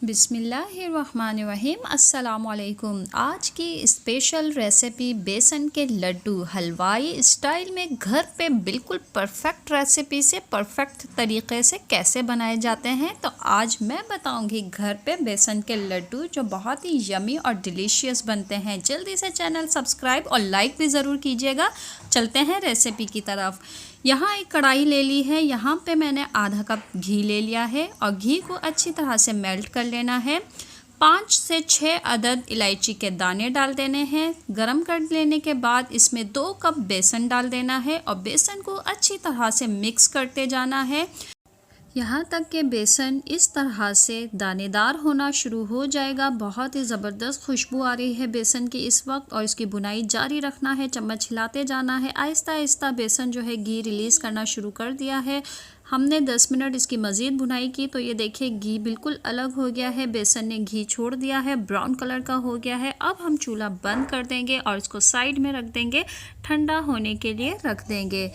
बिस्मिल्लाहिर्रहमानिर्रहीम अस्सलामुअलैकुम। आज की स्पेशल रेसिपी बेसन के लड्डू हलवाई स्टाइल में घर पे बिल्कुल परफेक्ट रेसिपी से परफेक्ट तरीके से कैसे बनाए जाते हैं। तो आज मैं बताऊंगी घर पे बेसन के लड्डू जो बहुत ही यमी और डिलीशियस बनते हैं। जल्दी से चैनल सब्सक्राइब और लाइक भी ज़रूर कीजिएगा। चलते हैं रेसिपी की तरफ। यहाँ एक कढ़ाई ले ली है। यहाँ पे मैंने आधा कप घी ले लिया है और घी को अच्छी तरह से मेल्ट कर लेना है। 5 से 6 अदद इलायची के दाने डाल देने हैं। गरम कर लेने के बाद इसमें 2 कप बेसन डाल देना है और बेसन को अच्छी तरह से मिक्स करते जाना है यहाँ तक कि बेसन इस तरह से दानेदार होना शुरू हो जाएगा। बहुत ही ज़बरदस्त खुशबू आ रही है बेसन की इस वक्त और इसकी बुनाई जारी रखना है। चम्मच हिलाते जाना है। आहिस्ता आहिस्ता बेसन जो है घी रिलीज़ करना शुरू कर दिया है। हमने 10 मिनट इसकी मज़ीद बुनाई की तो ये देखिए घी बिल्कुल अलग हो गया है। बेसन ने घी छोड़ दिया है, ब्राउन कलर का हो गया है। अब हम चूल्हा बंद कर देंगे और इसको साइड में रख देंगे, ठंडा होने के लिए रख देंगे।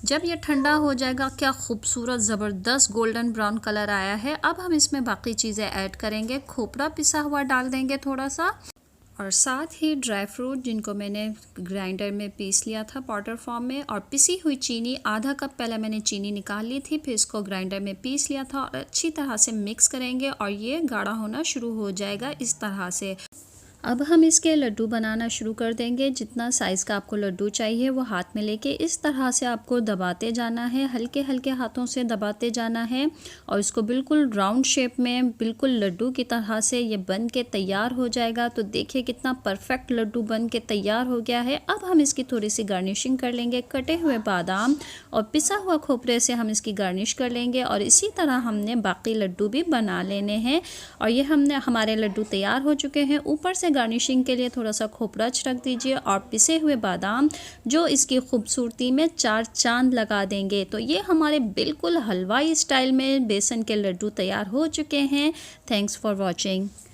जब ये ठंडा हो जाएगा, क्या खूबसूरत ज़बरदस्त गोल्डन ब्राउन कलर आया है। अब हम इसमें बाकी चीज़ें ऐड करेंगे। खोपरा पिसा हुआ डाल देंगे थोड़ा सा और साथ ही ड्राई फ्रूट जिनको मैंने ग्राइंडर में पीस लिया था पाउडर फॉर्म में, और पिसी हुई चीनी आधा कप पहले मैंने चीनी निकाल ली थी, फिर इसको ग्राइंडर में पीस लिया था और अच्छी तरह से मिक्स करेंगे और ये गाढ़ा होना शुरू हो जाएगा इस तरह से। अब हम इसके लड्डू बनाना शुरू कर देंगे। जितना साइज़ का आपको लड्डू चाहिए वो हाथ में लेके इस तरह से आपको दबाते जाना है, हल्के हल्के हाथों से दबाते जाना है और इसको बिल्कुल राउंड शेप में बिल्कुल लड्डू की तरह से ये बन के तैयार हो जाएगा। तो देखिए कितना परफेक्ट लड्डू बन के तैयार हो गया है। अब हम इसकी थोड़ी सी गार्निशिंग कर लेंगे। कटे हुए बादाम और पिसा हुआ खोपरे से हम इसकी गार्निश कर लेंगे और इसी तरह हमने बाकी लड्डू भी बना लेने हैं। और ये हमारे लड्डू तैयार हो चुके हैं। ऊपर से गार्निशिंग के लिए थोड़ा सा खोपरा रख दीजिए और पिसे हुए बादाम जो इसकी खूबसूरती में 4 चांद लगा देंगे। तो ये हमारे बिल्कुल हलवाई स्टाइल में बेसन के लड्डू तैयार हो चुके हैं। Thanks for watching.